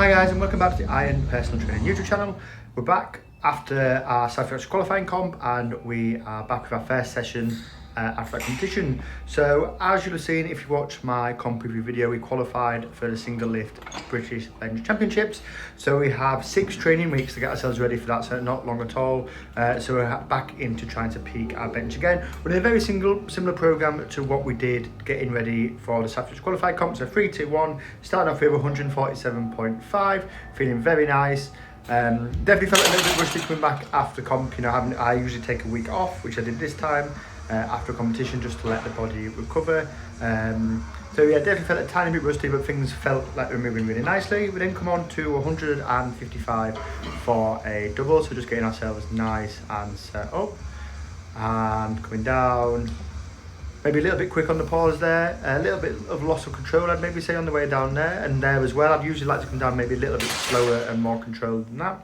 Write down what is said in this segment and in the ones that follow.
Hi guys, and welcome back to the Iron Personal Training YouTube channel. We're back after our South Yorkshire qualifying comp, and we are back with our first session after that competition. So as you'll have seen if you watch my comp preview video, we qualified for the single lift British Bench Championships. So we have 6 training weeks to get ourselves ready for that, so not long at all. So we're back into trying to peak our bench again. We're in a very similar program to what we did getting ready for the South Yorkshire qualified comp. So 3, 2, 1, starting off with 147.5, feeling very nice. Definitely felt a little bit rusty coming back after comp. You know, I usually take a week off, which I did this time after a competition, just to let the body recover. So yeah, definitely felt a tiny bit rusty, but things felt like they were moving really nicely. We then come on to 155 for a double, so just getting ourselves nice and set up and coming down. Maybe a little bit quick on the pause there, a little bit of loss of control I'd maybe say on the way down there, and there as well. I'd usually like to come down maybe a little bit slower and more controlled than that.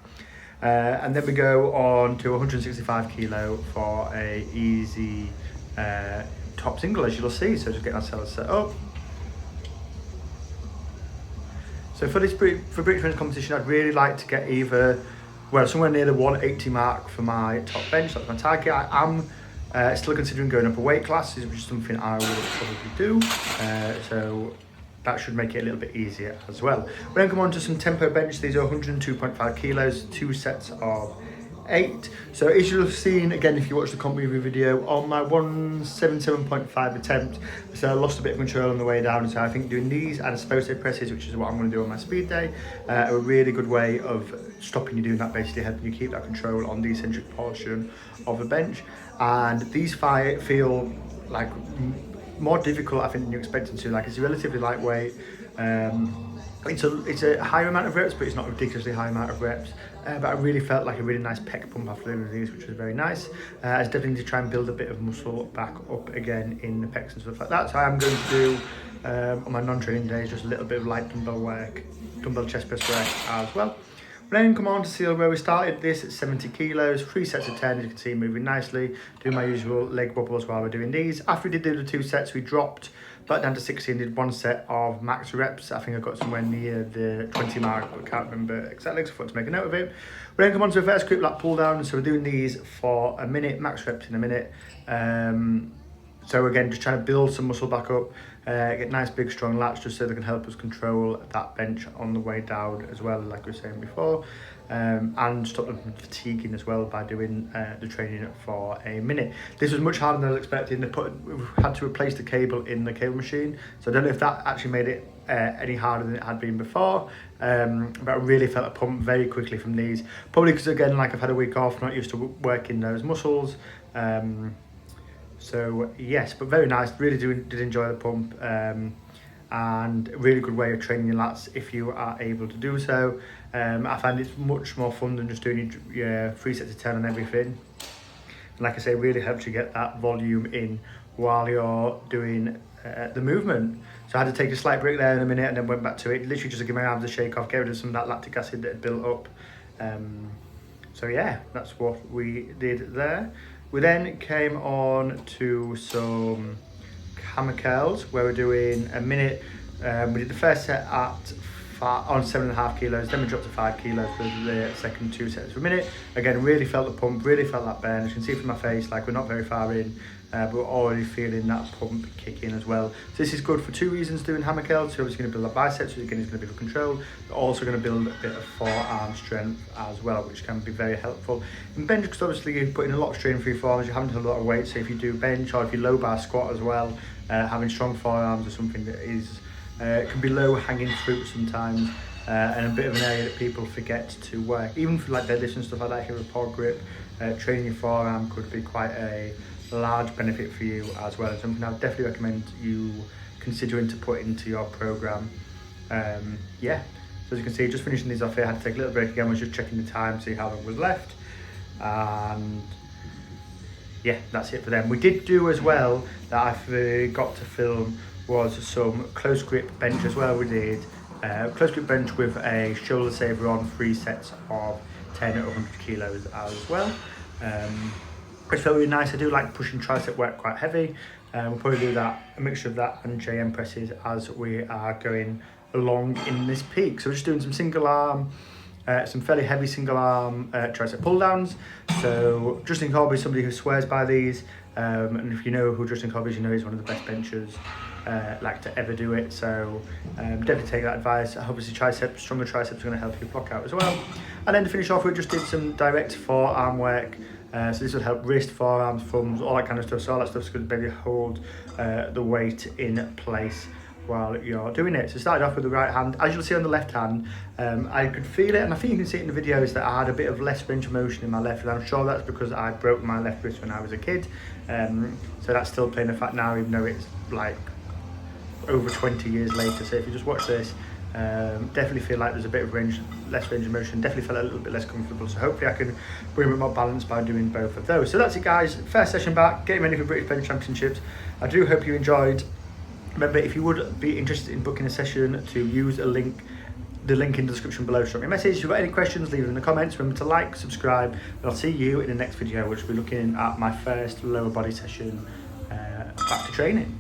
And then we go on to 165 kilo for a easy top single, as you'll see. So just getting ourselves set up. So for British Bench competition, I'd really like to get either, well, somewhere near the 180 mark for my top bench. That's my target. I am still considering going up a weight class, which is something I will probably do. So that should make it a little bit easier as well. We then come on to some tempo bench. These are 102.5 kilos, 2 sets of 8. So as you'll have seen, again, if you watch the comp review video, on my 177.5 attempt, so I lost a bit of control on the way down. So I think doing these and esposo presses, which is what I'm going to do on my speed day, are a really good way of stopping you doing that, basically helping you keep that control on the eccentric portion of the bench. And these feel like more difficult, I think, than you expect them to. Like, it's a relatively lightweight. It's a higher amount of reps, but it's not a ridiculously high amount of reps. But I really felt like a really nice pec pump after doing these, which was very nice. I was definitely to try and build a bit of muscle back up again in the pecs and stuff like that. So I am going to do on my non-training days just a little bit of light dumbbell work, dumbbell chest press work as well. We then come on to see where we started this at 70 kilos, 3 sets of 10, as you can see, moving nicely. Do my usual leg wobbles while we're doing these. After we did do the 2 sets, we dropped back down to 60 and did 1 set of max reps. I think I got somewhere near the 20 mark, but I can't remember exactly, so I thought to make a note of it. We then come on to reverse grip lat pull down. So we're doing these for a minute, max reps in a minute. So again, just trying to build some muscle back up, get nice big strong lats just so they can help us control that bench on the way down as well, like we were saying before, and stop them from fatiguing as well by doing the training for a minute. This was much harder than I was expecting. We've had to replace the cable in the cable machine, so I don't know if that actually made it any harder than it had been before, but I really felt a pump very quickly from these, probably because, again, like, I've had a week off, not used to working those muscles. So yes, but very nice. Really did enjoy the pump, and a really good way of training your lats if you are able to do so. I find it's much more fun than just doing your 3 sets of 10 on everything. And like I say, it really helps you get that volume in while you're doing the movement. So I had to take a slight break there in a minute and then went back to it, literally just to give my arms a shake off, get rid of some of that lactic acid that had built up. So yeah, that's what we did there. We then came on to some hammer curls, where we're doing a minute. We did the first set at on 7.5 kilos, then we dropped to 5 kilos for the second 2 sets per minute. Again, really felt the pump, really felt that burn. As you can see from my face, like, we're not very far in, but we're already feeling that pump kick in as well. So this is good for 2 reasons, doing hammer curls. So obviously going to build up biceps, which again is going to be for control, but also going to build a bit of forearm strength as well, which can be very helpful. In bench, because obviously you're putting a lot of strain through your forearms, you're having to hold a lot of weight. So if you do bench, or if you low bar squat as well, having strong forearms is something that is can be low hanging fruit sometimes, and a bit of an area that people forget to work. Even for like deadlifts and stuff like that, here with power grip, training your forearm could be quite a large benefit for you as well. It's something I would definitely recommend you considering to put into your program. Yeah, so as you can see, just finishing these off here, I had to take a little break again. I was just checking the time, see how long was left, and yeah, that's it for them. We did do as well, that I forgot to film, was some close grip bench as well. We did close grip bench with a shoulder saver on, 3 sets of 10 at 100 kilos as well. Which felt really nice. I do like pushing tricep work quite heavy, We'll probably do that, a mixture of that and JM presses as we are going along in this peak. So we're just doing some single arm, some fairly heavy single arm tricep pull downs. So Justin Colby is somebody who swears by these, and if you know who Justin Colby is, you know he's one of the best benchers like to ever do it. So definitely take that advice. Obviously stronger triceps are going to help you block out as well. And then to finish off, we just did some direct forearm work. So this will help wrist, forearms, thumbs, all that kind of stuff. So all that stuff's going to maybe hold the weight in place while you're doing it. So started off with the right hand. As you'll see on the left hand, I could feel it, and I think you can see it in the videos that I had a bit of less range of motion in my left, and I'm sure that's because I broke my left wrist when I was a kid. So that's still playing a fact now, even though it's like over 20 years later. So if you just watch this, definitely feel like there's a bit of less range of motion, definitely felt a little bit less comfortable. So hopefully I can bring a bit more balance by doing both of those. So that's it, guys. First session back, getting ready for British Bench Championships. I do hope you enjoyed. Remember, if you would be interested in booking a session, to use the link in the description below. Drop me a message. If you've got any questions, leave them in the comments. Remember to like, subscribe, and I'll see you in the next video, which will be looking at my first lower body session back to training.